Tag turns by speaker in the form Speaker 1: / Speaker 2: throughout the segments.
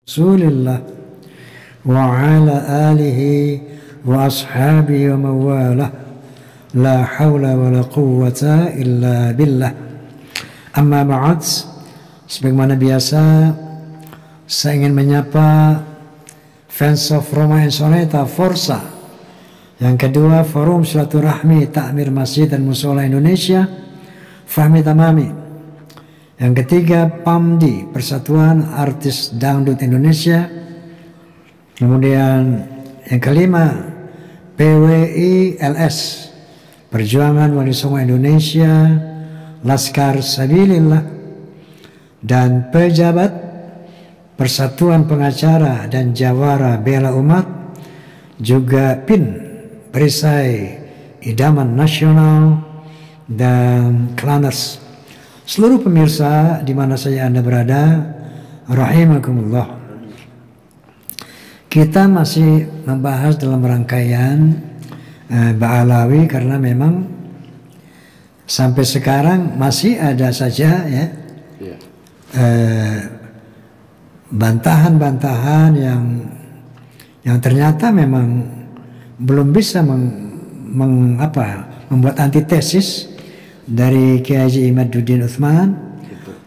Speaker 1: Rasulillah wa ala alihi wa ashabihi wa mawalah, la hawla wa la quwwata illa billah. Amma ba'd, sebagaimana biasa saya ingin menyapa fans of Roma Insoneta Forza, yang kedua Forum Silaturahmi Takmir Masjid dan Musola Indonesia Fahmi Tamami, yang ketiga PAMDI Persatuan Artis Dangdut Indonesia, kemudian yang kelima PWI LS Perjuangan Wali Songo Indonesia Laskar Sabilillah, dan pejabat Persatuan Pengacara dan Jawara Bela Umat, juga PIN Perisai Idaman Nasional dan Klaners. Seluruh pemirsa di mana saja Anda berada, rahimakumullah. Kita masih membahas dalam rangkaian Ba'alawi, karena memang sampai sekarang masih ada saja ya bantahan-bantahan yang ternyata memang belum bisa membuat antitesis dari Kiai Haji Imaduddin Utsman,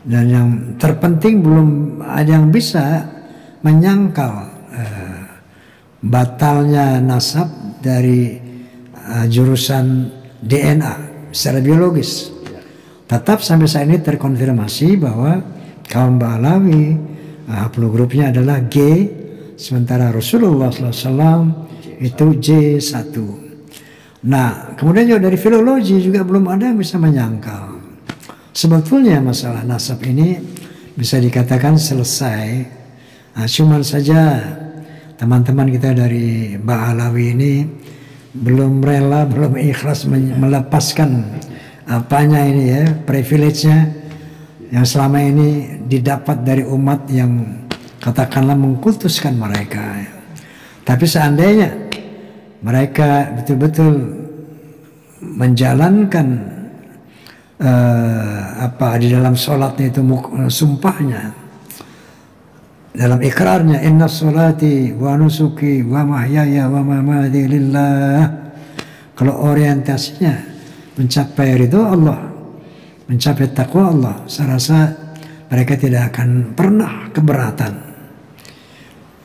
Speaker 1: dan yang terpenting belum ada yang bisa menyangkal batalnya nasab dari jurusan DNA secara biologis. Tetap sampai saat ini terkonfirmasi bahwa kaum Ba'alawi haplogrupnya adalah G, sementara Rasulullah SAW itu J1. Nah, kemudian juga dari filologi juga belum ada yang bisa menyangkal. Sebetulnya masalah nasab ini bisa dikatakan selesai. Nah, cuman saja teman-teman kita dari Ba'alawi ini belum rela, belum ikhlas melepaskan apanya ini ya, privilege-nya yang selama ini didapat dari umat yang katakanlah mengkultuskan mereka. Tapi seandainya mereka betul-betul menjalankan di dalam sholatnya itu sumpahnya, dalam ikrarnya, inna sholati wa nusuki wa mahyaya wa mamati lillah. Kalau orientasinya mencapai ridho Allah, mencapai takwa Allah, saya rasa mereka tidak akan pernah keberatan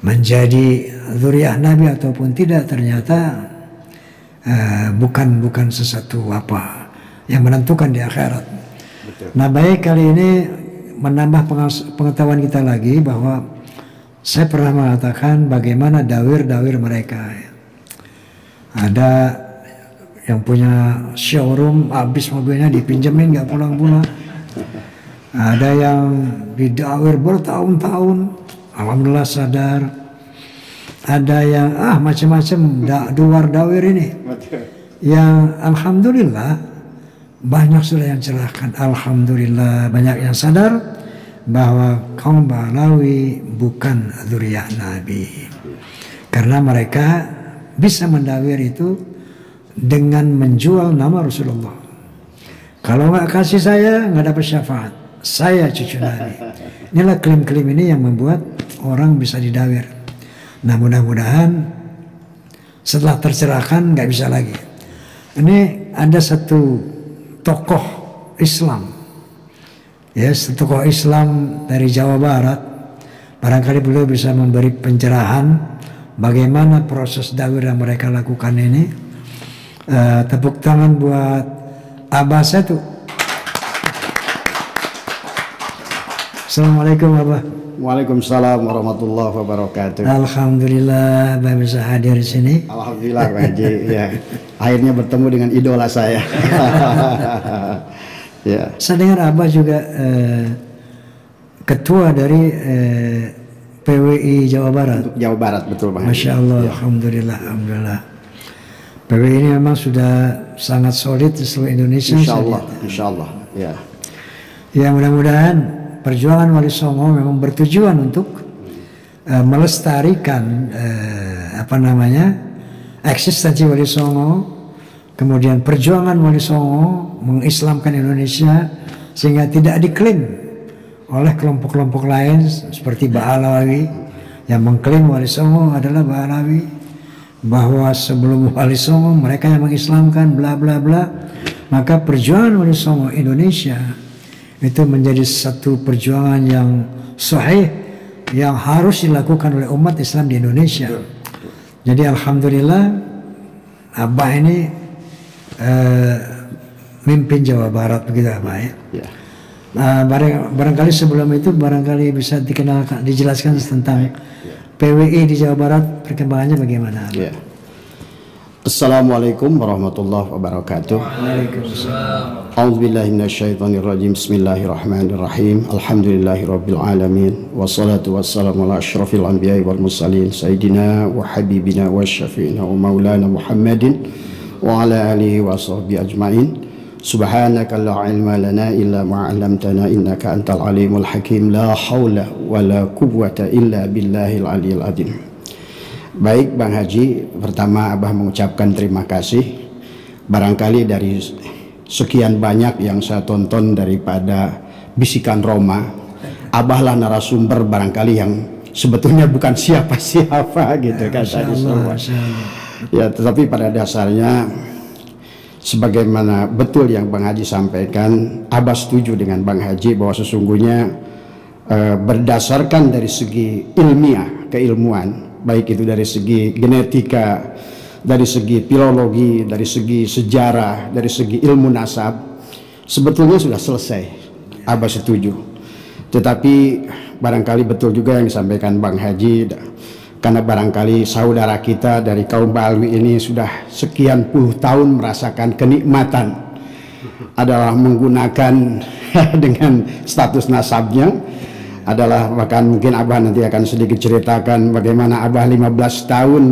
Speaker 1: menjadi zuriyah Nabi ataupun tidak. Ternyata bukan sesuatu yang menentukan di akhirat. Betul. Nah, baik, kali ini menambah pengetahuan kita lagi bahwa saya pernah mengatakan bagaimana dawir-dawir mereka. Ada yang punya showroom, habis mobilnya dipinjemin nggak pulang-pulang. Ada yang didawir bertahun-tahun, alhamdulillah sadar. Ada yang macam-macam duar dawir ini. Yang alhamdulillah banyak sudah yang cerahkan. Alhamdulillah banyak yang sadar bahwa kaum Ba'alawi bukan dzurriyyah Nabi, karena mereka bisa mendawir itu dengan menjual nama Rasulullah. Kalau nggak kasih saya nggak dapat syafaat, saya cucu Nabi. Inilah klaim-klaim ini yang membuat orang bisa didawir. Nah, mudah-mudahan setelah tercerahkan nggak bisa lagi. Ini ada satu tokoh Islam, tokoh Islam dari Jawa Barat. Barangkali beliau bisa memberi pencerahan bagaimana proses dawir yang mereka lakukan ini. Tepuk tangan buat Abah Satu. Assalamualaikum Abah.
Speaker 2: Waalaikumsalam warahmatullahi wabarakatuh.
Speaker 1: Alhamdulillah Abah bisa hadir di sini.
Speaker 2: Alhamdulillah Pak Haji. Ya, akhirnya bertemu dengan idola saya. Ya.
Speaker 1: Saya dengar Abah juga ketua dari PWI Jawa Barat.
Speaker 2: Untuk Jawa Barat, betul Pak Haji.
Speaker 1: Masya Allah,
Speaker 2: ya.
Speaker 1: Alhamdulillah, Alhamdulillah. PWI ini memang sudah sangat solid di seluruh Indonesia.
Speaker 2: Insya Allah. Ya.
Speaker 1: Ya, mudah-mudahan perjuangan Wali Songo memang bertujuan untuk melestarikan eksistensi Wali Songo, kemudian perjuangan Wali Songo mengislamkan Indonesia sehingga tidak diklaim oleh kelompok-kelompok lain seperti Ba'alawi yang mengklaim Wali Songo adalah Ba'alawi, bahwa sebelum Wali Songo mereka yang mengislamkan bla bla bla. Maka perjuangan Wali Songo Indonesia itu menjadi satu perjuangan yang sahih yang harus dilakukan oleh umat Islam di Indonesia. Jadi alhamdulillah Abah ini mimpin Jawa Barat begitu Abah ya. Barangkali sebelum itu barangkali bisa dijelaskan tentang PWI di Jawa Barat, perkembangannya bagaimana?
Speaker 2: Ya. Assalamualaikum warahmatullahi wabarakatuh.
Speaker 1: Waalaikumsalam.
Speaker 2: A'udzubillahi minasyaitonirrajim. Bismillahirrahmanirrahim. Alhamdulillahirabbil alamin. Wassalatu wassalamu ala asyrafil anbiya'i wal mursalin sayyidina wa habibina wa syafi'ina wa maulana Muhammadin wa ala alihi wa sahbihi ajmain. Subhanaka la ilma lana illa ma 'allamtana innaka antal alimul hakim. La haula wala quwwata illa billahil aliyil azim. Baik Bang Haji, pertama Abah mengucapkan terima kasih. Barangkali dari sekian banyak yang saya tonton daripada Bisikan Roma, Abahlah narasumber barangkali yang sebetulnya bukan siapa-siapa gitu kan tadi semua. Ya, tetapi pada dasarnya sebagaimana betul yang Bang Haji sampaikan, Abah setuju dengan Bang Haji bahwa sesungguhnya berdasarkan dari segi ilmiah, keilmuan, baik itu dari segi genetika, dari segi filologi, dari segi sejarah, dari segi ilmu nasab, sebetulnya sudah selesai. Abah setuju. Tetapi barangkali betul juga yang disampaikan Bang Haji, karena barangkali saudara kita dari kaum Ba'alawi ini sudah sekian puluh tahun merasakan kenikmatan adalah menggunakan dengan status nasabnya, adalah bahkan mungkin Abah nanti akan sedikit ceritakan bagaimana Abah 15 tahun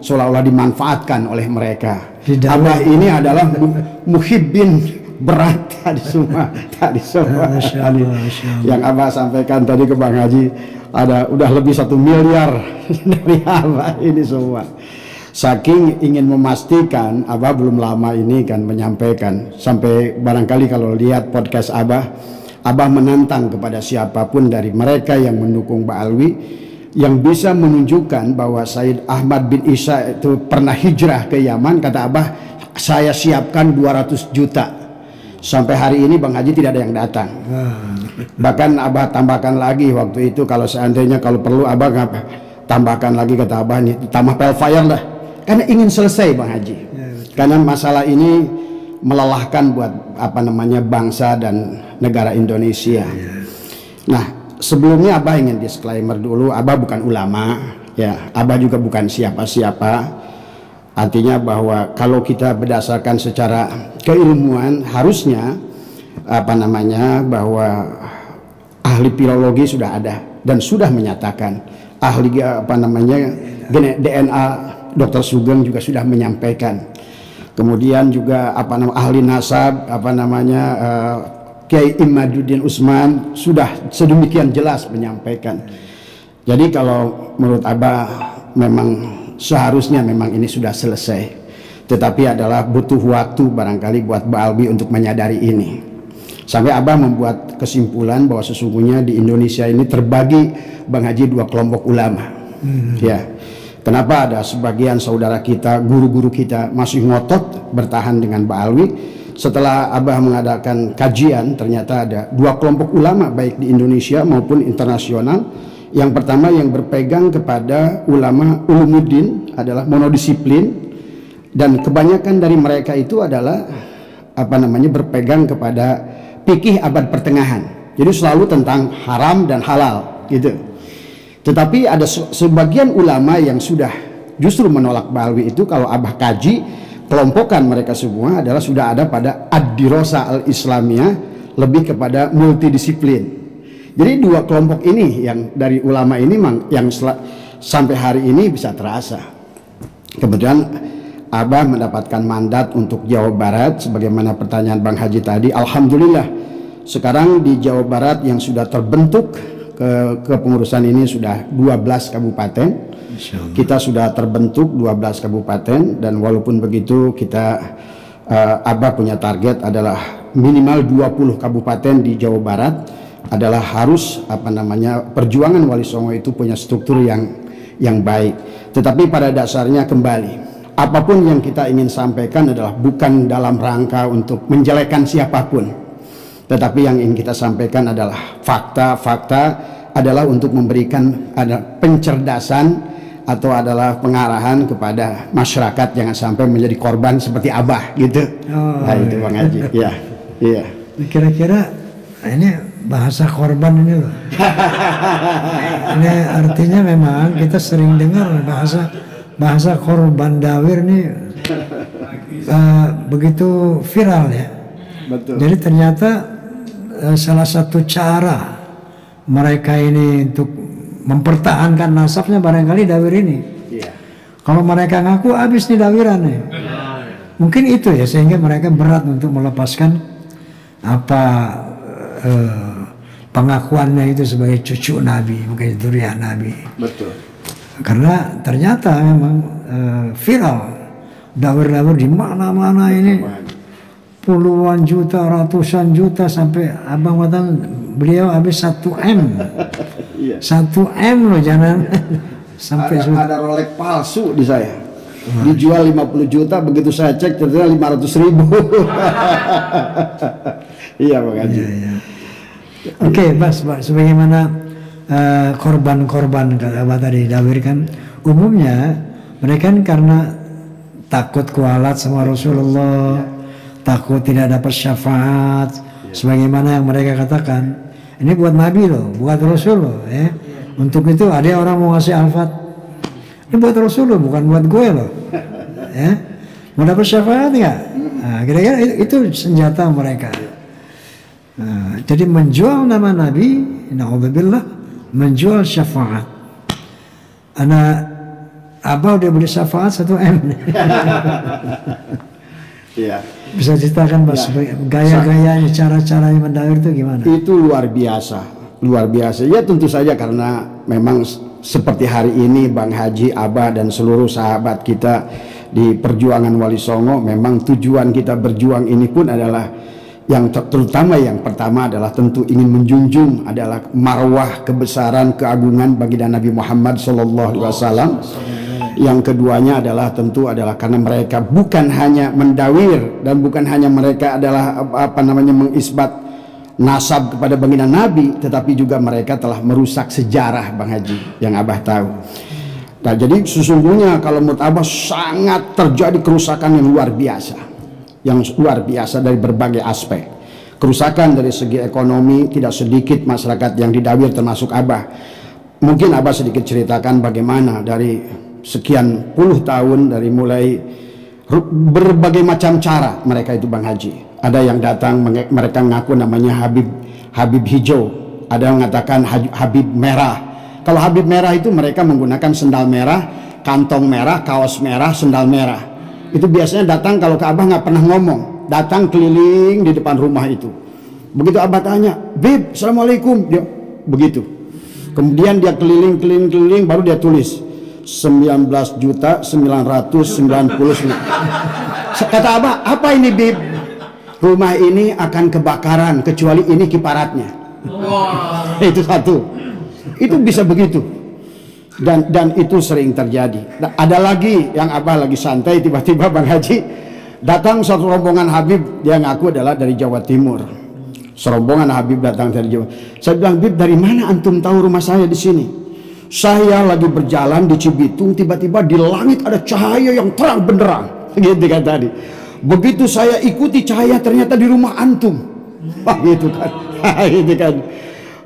Speaker 2: seolah-olah dimanfaatkan oleh mereka. Abah ini adalah muhibbin berat tadi semua. Yang Abah sampaikan tadi ke Bang Haji, ada udah lebih 1 miliar dari Abah ini semua. Saking ingin memastikan, Abah belum lama ini kan menyampaikan, sampai barangkali kalau lihat podcast Abah menantang kepada siapapun dari mereka yang mendukung Ba'alawi yang bisa menunjukkan bahwa Sayyid Ahmad bin Isa itu pernah hijrah ke Yaman. Kata Abah, saya siapkan 200 juta. Sampai hari ini Bang Haji tidak ada yang datang. Bahkan Abah tambahkan lagi waktu itu, kalau seandainya kalau perlu Abah tambahkan lagi, kata Abah, ini tambah pelfire lah, karena ingin selesai Bang Haji. Karena masalah ini melelahkan buat bangsa dan negara Indonesia. Nah, sebelumnya Abah ingin disclaimer dulu, Abah bukan ulama, ya, Abah juga bukan siapa-siapa. Artinya bahwa kalau kita berdasarkan secara keilmuan, harusnya bahwa ahli filologi sudah ada dan sudah menyatakan, ahli DNA Dr. Sugeng juga sudah menyampaikan. Kemudian juga ahli nasab Kiai Imaduddin Usman sudah sedemikian jelas menyampaikan. Jadi kalau menurut Abah memang seharusnya memang ini sudah selesai, tetapi adalah butuh waktu barangkali buat Ba'alawi untuk menyadari ini. Sampai Abah membuat kesimpulan bahwa sesungguhnya di Indonesia ini terbagi Bang Haji 2 kelompok ulama. Ya. Kenapa ada sebagian saudara kita, guru-guru kita masih ngotot bertahan dengan Ba'alawi? Setelah Abah mengadakan kajian, ternyata ada 2 kelompok ulama baik di Indonesia maupun internasional. Yang pertama yang berpegang kepada ulama ulumuddin adalah monodisiplin, dan kebanyakan dari mereka itu adalah berpegang kepada fikih abad pertengahan. Jadi selalu tentang haram dan halal gitu. Tetapi ada sebagian ulama yang sudah justru menolak Ba'alawi itu. Kalau Abah kaji, kelompokan mereka semua adalah sudah ada pada ad-dirasah al-islamiyah, lebih kepada multidisiplin. Jadi 2 kelompok ini yang dari ulama ini yang sampai hari ini bisa terasa. Kemudian Abah mendapatkan mandat untuk Jawa Barat, sebagaimana pertanyaan Bang Haji tadi. Alhamdulillah sekarang di Jawa Barat yang sudah terbentuk kepengurusan ini sudah 12 kabupaten. Kita sudah terbentuk 12 kabupaten, dan walaupun begitu kita Abah punya target adalah minimal 20 kabupaten di Jawa Barat. adalah harus perjuangan Wali Songo itu punya struktur yang baik. Tetapi pada dasarnya kembali, apapun yang kita ingin sampaikan adalah bukan dalam rangka untuk menjelekkan siapapun, tetapi yang ingin kita sampaikan adalah fakta-fakta, adalah untuk memberikan pencerdasan atau adalah pengarahan kepada masyarakat jangan sampai menjadi korban seperti Abah gitu. Nah itu Bang Haji. Iya. Kira-kira
Speaker 1: ini bahasa korban ini loh. Ini artinya memang kita sering dengar bahasa korban dawir ini begitu viral ya.
Speaker 2: Betul.
Speaker 1: Jadi ternyata salah satu cara mereka ini untuk mempertahankan nasabnya barangkali dawir ini.
Speaker 2: Iya.
Speaker 1: Kalau mereka ngaku habis nih dawirannya. Mungkin itu ya sehingga mereka berat untuk melepaskan pengakuannya itu sebagai cucu Nabi, bukan dzurriyyah Nabi.
Speaker 2: Betul.
Speaker 1: Karena ternyata memang viral dawir-dawir di mana-mana ini puluhan juta, ratusan juta, sampai abang matan beliau habis 1 M. 1 M loh, jangan sampai
Speaker 2: ada Rolex palsu di saya. Dijual 50 juta, begitu saya cek ternyata 500.000. Iya Bang Haji. Iya.
Speaker 1: Oke, Mas, sebagaimana korban-korban kata Abah tadi dawir kan umumnya mereka kan karena takut kualat sama Rasulullah, takut tidak dapat syafaat, sebagaimana yang mereka katakan. Ini buat Nabi loh, buat Rasul loh, ya. Untuk itu ada orang mau ngasih alfat. Ini buat Rasul loh, bukan buat gue loh. Ya. Mau dapat syafaat nggak? Nah, kira-kira itu senjata mereka. Nah, jadi menjual nama Nabi, na'udzubillah, menjual syafaat. Abah udah beli syafaat 1 M.
Speaker 2: Iya.
Speaker 1: Bisa ceritakan Mas gaya-gayanya, cara-caranya mendawir itu gimana?
Speaker 2: Itu luar biasa. Ya tentu saja karena memang seperti hari ini Bang Haji, Abah dan seluruh sahabat kita di perjuangan Wali Songo, memang tujuan kita berjuang ini pun adalah yang terutama yang pertama adalah tentu ingin menjunjung adalah marwah kebesaran keagungan baginda Nabi Muhammad SAW. Yang keduanya adalah tentu adalah karena mereka bukan hanya mendawir dan bukan hanya mereka adalah mengisbat nasab kepada baginda Nabi, tetapi juga mereka telah merusak sejarah Bang Haji yang Abah tahu. Nah, jadi sesungguhnya kalau menurut Abah sangat terjadi kerusakan yang luar biasa dari berbagai aspek. Kerusakan dari segi ekonomi, tidak sedikit masyarakat yang didawir termasuk Abah. Mungkin Abah sedikit ceritakan bagaimana dari sekian puluh tahun, dari mulai berbagai macam cara mereka itu Bang Haji. Ada yang datang mereka ngaku namanya Habib hijau, ada yang mengatakan Habib merah. Kalau Habib merah itu mereka menggunakan sendal merah, kantong merah, kaos merah, sendal merah. Itu biasanya datang kalau ke Abah nggak pernah ngomong, datang keliling di depan rumah itu. Begitu Abah tanya, Bib, assalamualaikum, dia begitu. Kemudian dia keliling baru dia tulis 19.999. Kata Abah, apa ini Bib? Rumah ini akan kebakaran kecuali ini kiparatnya. Itu satu. Itu bisa begitu. Dan itu sering terjadi. Ada lagi yang Abah lagi santai, tiba-tiba Bang Haji datang satu rombongan Habib, dia ngaku adalah dari Jawa Timur. Serombongan Habib datang dari Jawa. Saya bilang, Bib, dari mana antum tahu rumah saya di sini? Saya lagi berjalan di Cibitung, tiba-tiba di langit ada cahaya yang terang benderang, gitu kan tadi. Begitu saya ikuti cahaya, ternyata di rumah antum. Gitu kan. Gitu kan.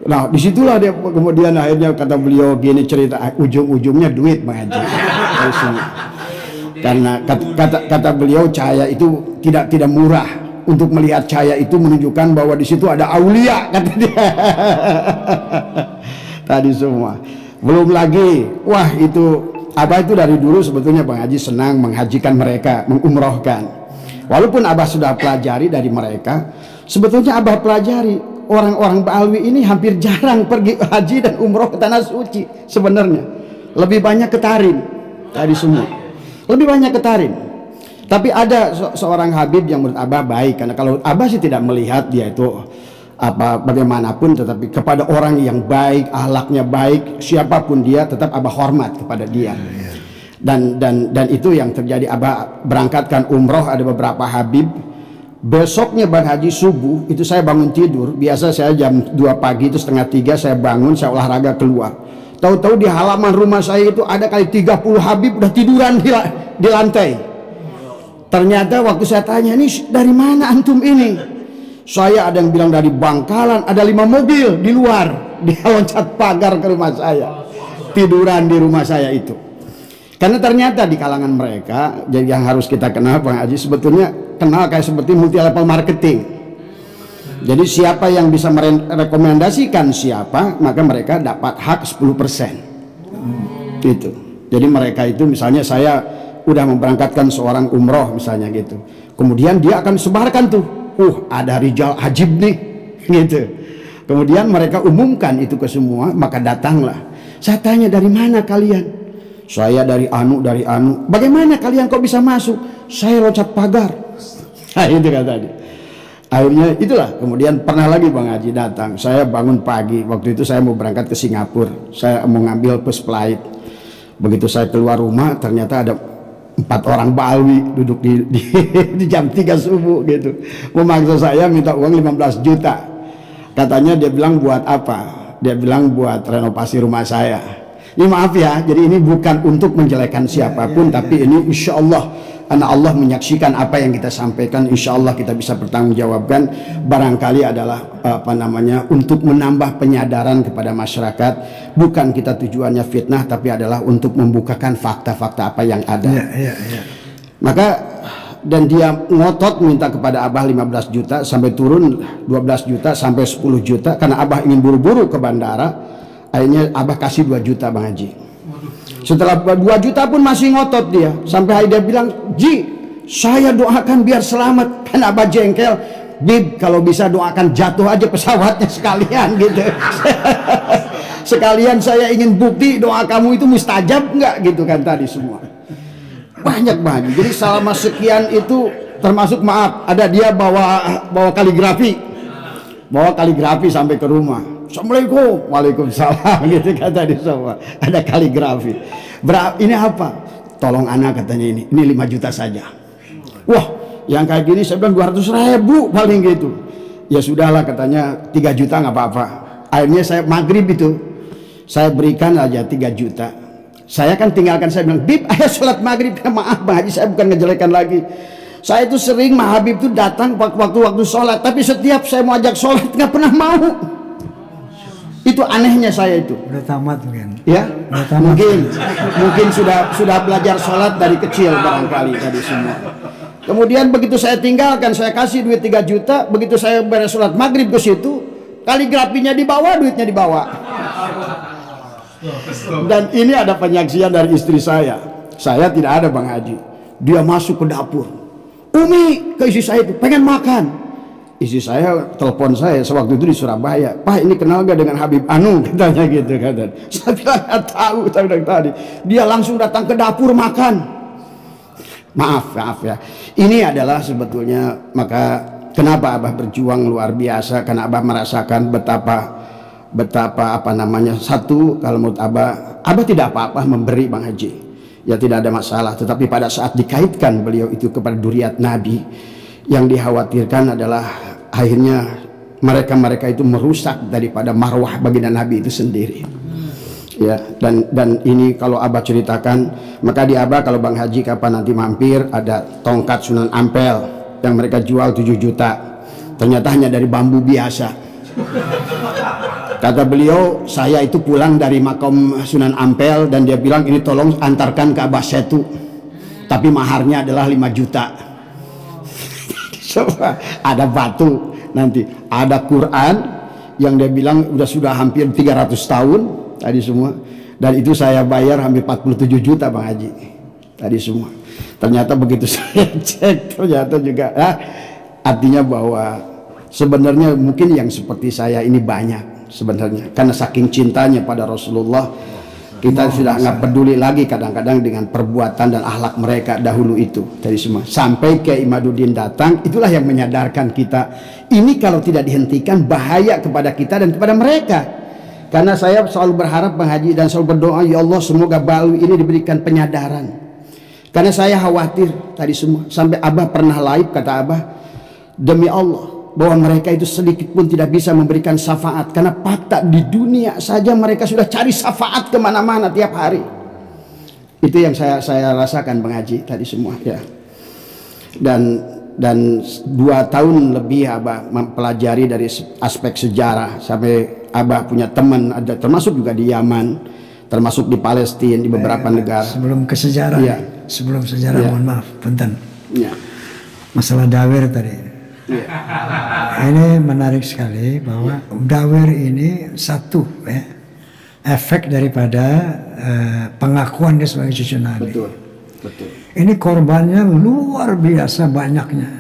Speaker 2: Nah, disitulah dia kemudian akhirnya kata beliau gini cerita, ujung-ujungnya duit Bang Haji. Karena kata beliau cahaya itu tidak murah. Untuk melihat cahaya itu menunjukkan bahwa di situ ada aulia, kata dia. Tadi semua. Belum lagi, wah itu Abah itu dari dulu sebetulnya Bang Haji senang menghajikan mereka, mengumrohkan. Walaupun Abah sudah pelajari dari mereka, sebetulnya Abah pelajari orang-orang Ba'alwi ini hampir jarang pergi haji dan umroh ke tanah suci sebenarnya. Lebih banyak ke Tarim tadi semua. Lebih banyak ke Tarim. Tapi ada seorang Habib yang menurut Abah baik, karena kalau Abah sih tidak melihat dia itu bagaimanapun, tetapi kepada orang yang baik, akhlaknya baik, siapapun dia, tetap Abah hormat kepada dia. Dan itu yang terjadi. Abah berangkatkan umroh, ada beberapa habib. Besoknya Bang Haji subuh itu saya bangun tidur, biasa saya jam 2 pagi itu setengah 3 saya bangun, saya olahraga keluar. Tahu-tahu di halaman rumah saya itu ada kali 30 habib udah tiduran di lantai. Ternyata waktu saya tanya, ini dari mana antum ini? Saya ada yang bilang dari Bangkalan, ada 5 mobil di luar, dia loncat pagar ke rumah saya, tiduran di rumah saya itu. Karena ternyata di kalangan mereka, jadi yang harus kita kenal Bang Haji, sebetulnya kenal kayak seperti multi level marketing. Jadi siapa yang bisa merekomendasikan siapa, maka mereka dapat hak 10%. Gitu. Jadi mereka itu misalnya saya udah memberangkatkan seorang umroh misalnya gitu. Kemudian dia akan sebarkan tuh, ada Rijal Hajib nih, gitu. Kemudian mereka umumkan itu ke semua, maka datanglah. Saya tanya, dari mana kalian? Saya dari anu. Bagaimana kalian kok bisa masuk? Saya loncat pagar. Nah, itu kata dia. Akhirnya itulah. Kemudian pernah lagi Bang Haji datang. Saya bangun pagi. Waktu itu saya mau berangkat ke Singapura. Saya mau ngambil first flight. Begitu saya keluar rumah, ternyata ada 4 orang Bali duduk di jam 3 subuh gitu. Memaksa saya minta uang 15 juta. Katanya dia bilang buat apa? Dia bilang buat renovasi rumah saya. Ini maaf ya, jadi ini bukan untuk menjelekan siapapun, tapi ini insya Allah, karena Allah menyaksikan apa yang kita sampaikan, insya Allah kita bisa bertanggungjawabkan. Barangkali adalah untuk menambah penyadaran kepada masyarakat. Bukan kita tujuannya fitnah, tapi adalah untuk membukakan fakta-fakta apa yang ada. Maka dan dia ngotot minta kepada Abah 15 juta sampai turun 12 juta sampai 10 juta karena Abah ingin buru-buru ke bandara. Akhirnya Abah kasih 2 juta Bang Haji. Setelah 2 juta pun masih ngotot dia. Sampai dia bilang, Ji, saya doakan biar selamat. Kan Abah jengkel, Bib, kalau bisa doakan jatuh aja pesawatnya sekalian gitu. Sekalian saya ingin bukti doa kamu itu mustajab enggak gitu kan tadi semua. Banyak banget. Jadi selama sekian itu termasuk maaf, ada dia bawa kaligrafi. Bawa kaligrafi sampai ke rumah. Assalamualaikum, waalaikumsalam gitu kata dia semua. Ada kaligrafi. Ini apa? Tolong anak katanya ini 5 juta saja. Wah, yang kayak gini saya bilang 200.000 paling gitu. Ya sudahlah katanya 3 juta nggak apa-apa. Akhirnya saya maghrib itu saya berikan aja 3 juta. Saya kan tinggalkan, saya bilang, Bib, ayo sholat maghrib. Maaf Bang Haji, saya bukan ngejelekan lagi. Saya itu sering Habib itu datang waktu sholat, tapi setiap saya mau ajak sholat nggak pernah mau. Itu anehnya saya itu.
Speaker 1: Udah tamat mungkin.
Speaker 2: Ya, mungkin sudah belajar sholat dari kecil barangkali tadi semua. Kemudian begitu saya tinggalkan, saya kasih duit 3 juta. Begitu saya beres sholat maghrib ke situ, kaligrafinya dibawa, duitnya dibawa. Dan ini ada penyaksian dari istri saya. Saya tidak ada Bang Haji. Dia masuk ke dapur. Umi, ke istri saya itu pengen makan. Istri saya telepon saya sewaktu itu di Surabaya, Pak ini kenal gak dengan Habib Anu, katanya gitu kan. Saya bilang gak tahu, saya bilang tadi. Dia langsung datang ke dapur makan. Maaf ya. Ini adalah sebetulnya maka kenapa Abah berjuang luar biasa, karena Abah merasakan betapa satu, kalau menurut Abah tidak apa-apa memberi Bang Haji. Ya tidak ada masalah, tetapi pada saat dikaitkan beliau itu kepada duriat Nabi, yang dikhawatirkan adalah akhirnya mereka itu merusak daripada marwah baginda Nabi itu sendiri. Ya, dan ini kalau Abah ceritakan, maka di Abah kalau Bang Haji kapan nanti mampir, ada tongkat Sunan Ampel yang mereka jual 7 juta. Ternyata hanya dari bambu biasa. Kata beliau, saya itu pulang dari makam Sunan Ampel dan dia bilang ini tolong antarkan ke Abah Setu. Tapi maharnya adalah 5 juta. Ada batu, nanti ada Quran yang dia bilang sudah hampir 300 tahun tadi semua, dan itu saya bayar hampir 47 juta Bang Haji tadi semua. Ternyata begitu saya cek, ternyata juga artinya bahwa sebenarnya mungkin yang seperti saya ini banyak sebenarnya, karena saking cintanya pada Rasulullah Kita sudah nggak peduli lagi kadang-kadang dengan perbuatan dan akhlak mereka dahulu itu tadi semua. Sampai Kiai Imaduddin datang, itulah yang menyadarkan kita. Ini kalau tidak dihentikan bahaya kepada kita dan kepada mereka. Karena saya selalu berharap Bang Haji dan selalu berdoa, ya Allah semoga Bali ini diberikan penyadaran. Karena saya khawatir tadi semua. Sampai Abah pernah live kata Abah, demi Allah bahwa mereka itu sedikit pun tidak bisa memberikan syafaat, karena fakta di dunia saja mereka sudah cari syafaat kemana-mana tiap hari. Itu yang saya rasakan Bang Haji tadi semua ya. Dan 2 tahun lebih Abah mempelajari dari aspek sejarah, sampai Abah punya teman ada termasuk juga di Yaman, termasuk di Palestina, di beberapa negara.
Speaker 1: Sebelum ke sejarah
Speaker 2: ya.
Speaker 1: Sebelum sejarah
Speaker 2: ya.
Speaker 1: Mohon maaf punten
Speaker 2: ya.
Speaker 1: Masalah dawir tadi. Ini menarik sekali bahwa dawir ini satu ya, efek daripada pengakuan dia sebagai cucu Nabi.
Speaker 2: Betul, betul.
Speaker 1: Ini korbannya luar biasa banyaknya.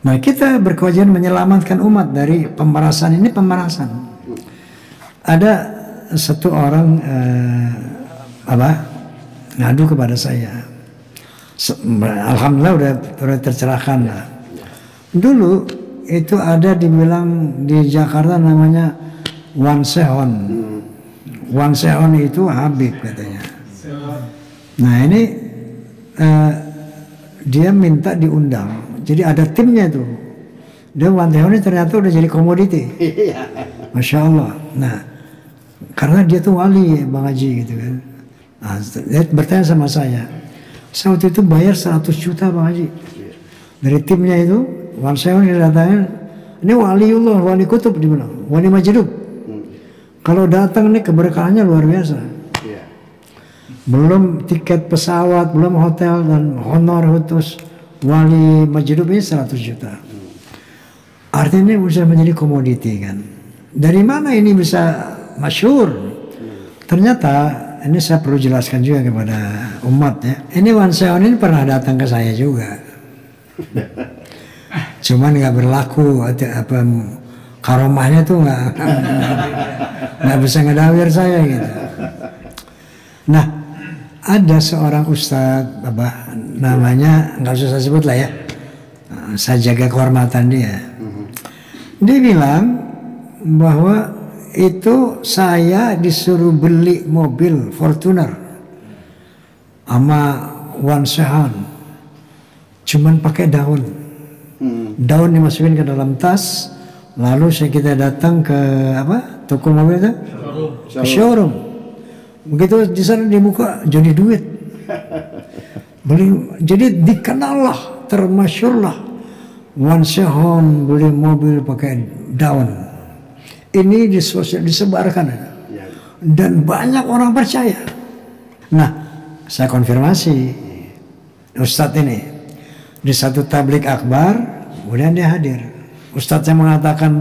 Speaker 1: Nah kita berkewajiban menyelamatkan umat dari pemerasan ini. Ada satu orang ngadu kepada saya. Alhamdulillah udah tercerahkan lah. Dulu itu ada dibilang di Jakarta namanya Wan Sehon. Wan Sehon itu Habib katanya. Nah ini dia minta diundang. Jadi ada timnya tuh. Dia Wan Sehon ini ternyata udah jadi komoditi. Masya Allah. Nah karena dia tuh wali Bang Haji gitu kan. Nah, dia bertanya sama saya. Saya waktu itu bayar 100 juta Bang Haji. Dari timnya itu Wan Sehon datangin, ini waliullah, wali kutub dibilang, wali majdub. Kalau datang nih keberkahannya luar biasa. Belum tiket pesawat, belum hotel dan honor khusus wali majdub ini 100 juta. Artinya ini bisa menjadi komoditi kan. Dari mana ini bisa masyhur? Ternyata ini saya perlu jelaskan juga kepada umat ya. Ini Wan Sehon ini pernah datang ke saya juga. Cuman nggak berlaku apa karomahnya tuh nggak bisa ngedawir saya gitu. Nah ada seorang ustadz namanya nggak usah saya sebut lah ya, saya jaga kehormatan dia. Dia bilang bahwa itu saya disuruh beli mobil Fortuner sama Wan Sehon, cuman pakai daun. Daun dimasukin ke dalam tas, lalu kita datang ke toko mobil itu, ke showroom. Begitu di sana dibuka jadi duit. Jadi dikenallah, termasyurlah Wan Sehon beli mobil pakai daun. Ini disebarkan dan banyak orang percaya. Nah, saya konfirmasi Ustadz ini di satu tablik akbar, kemudian dia hadir. Ustadznya mengatakan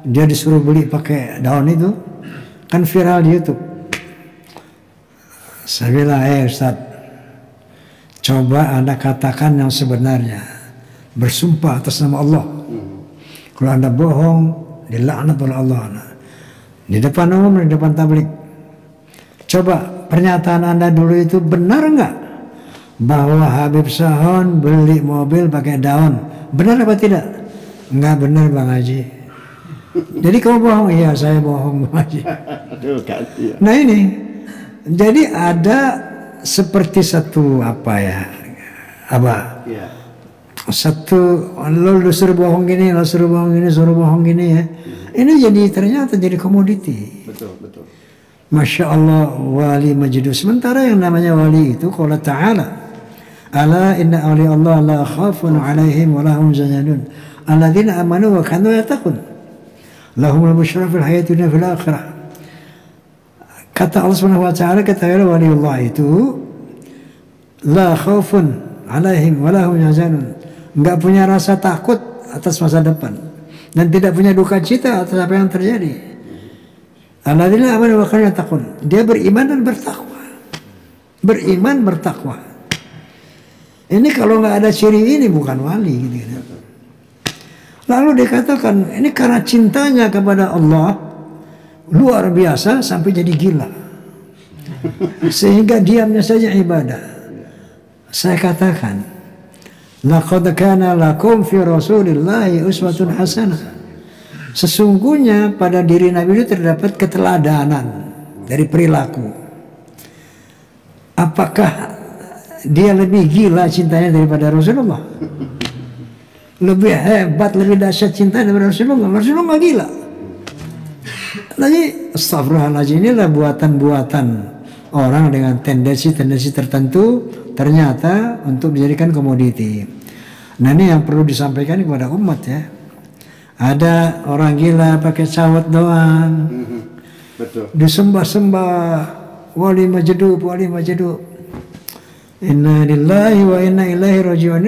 Speaker 1: dia disuruh beli pakai daun itu, kan viral di YouTube. Saya bilang, Ustadz, coba Anda katakan yang sebenarnya, bersumpah atas nama Allah. Kalau Anda bohong, dilaknat oleh Allah. Di depan umum, di depan tablik. Coba pernyataan Anda dulu itu benar nggak? Bahwa Habib Sehon beli mobil pakai daun, benar apa tidak? Enggak benar Bang Haji. Jadi kamu bohong? Iya saya bohong Bang Haji. Nah ini, jadi ada seperti satu satu lo suruh bohong gini, lo suruh bohong gini ya. Ini jadi ternyata jadi komoditi.
Speaker 2: Betul.
Speaker 1: Masya Allah wali majdub. Sementara yang namanya wali itu qala ta'ala, ala inna awliya Allah la khafun alaihim wa lahum zanadun alladzina amanu wa kanu yattaqun lahumul busyra fil hayati dunya fil akhirah. Kata Allah Subhanahu wa taala, kata waliullah itu la khafun alaihim wa lahum zanadun, enggak punya rasa takut atas masa depan dan tidak punya duka cita atas apa yang terjadi. Alladzina amanu wa kanu yattaqun, dia beriman dan bertakwa. Beriman bertakwa. Ini kalau nggak ada ciri ini bukan wali gitu. Lalu dikatakan ini karena cintanya kepada Allah luar biasa sampai jadi gila. Sehingga diamnya saja ibadah. Saya katakan, laqad kana lakum fi Rasulillahi uswatun hasanah. Sesungguhnya pada diri Nabi itu terdapat keteladanan dari perilaku. Apakah dia lebih gila cintanya daripada Rasulullah? Lebih hebat, lebih dahsyat cinta daripada Rasulullah? Rasulullah gila. Lagi astagfirullahaladzim, inilah buatan-buatan orang dengan tendensi-tendensi tertentu ternyata untuk dijadikan komoditi. Nah ini yang perlu disampaikan kepada umat ya. Ada orang gila pakai sawat doang.
Speaker 2: Betul.
Speaker 1: Disembah-sembah wali majdub. Inna lillahi wa inna ilaihi raji'un.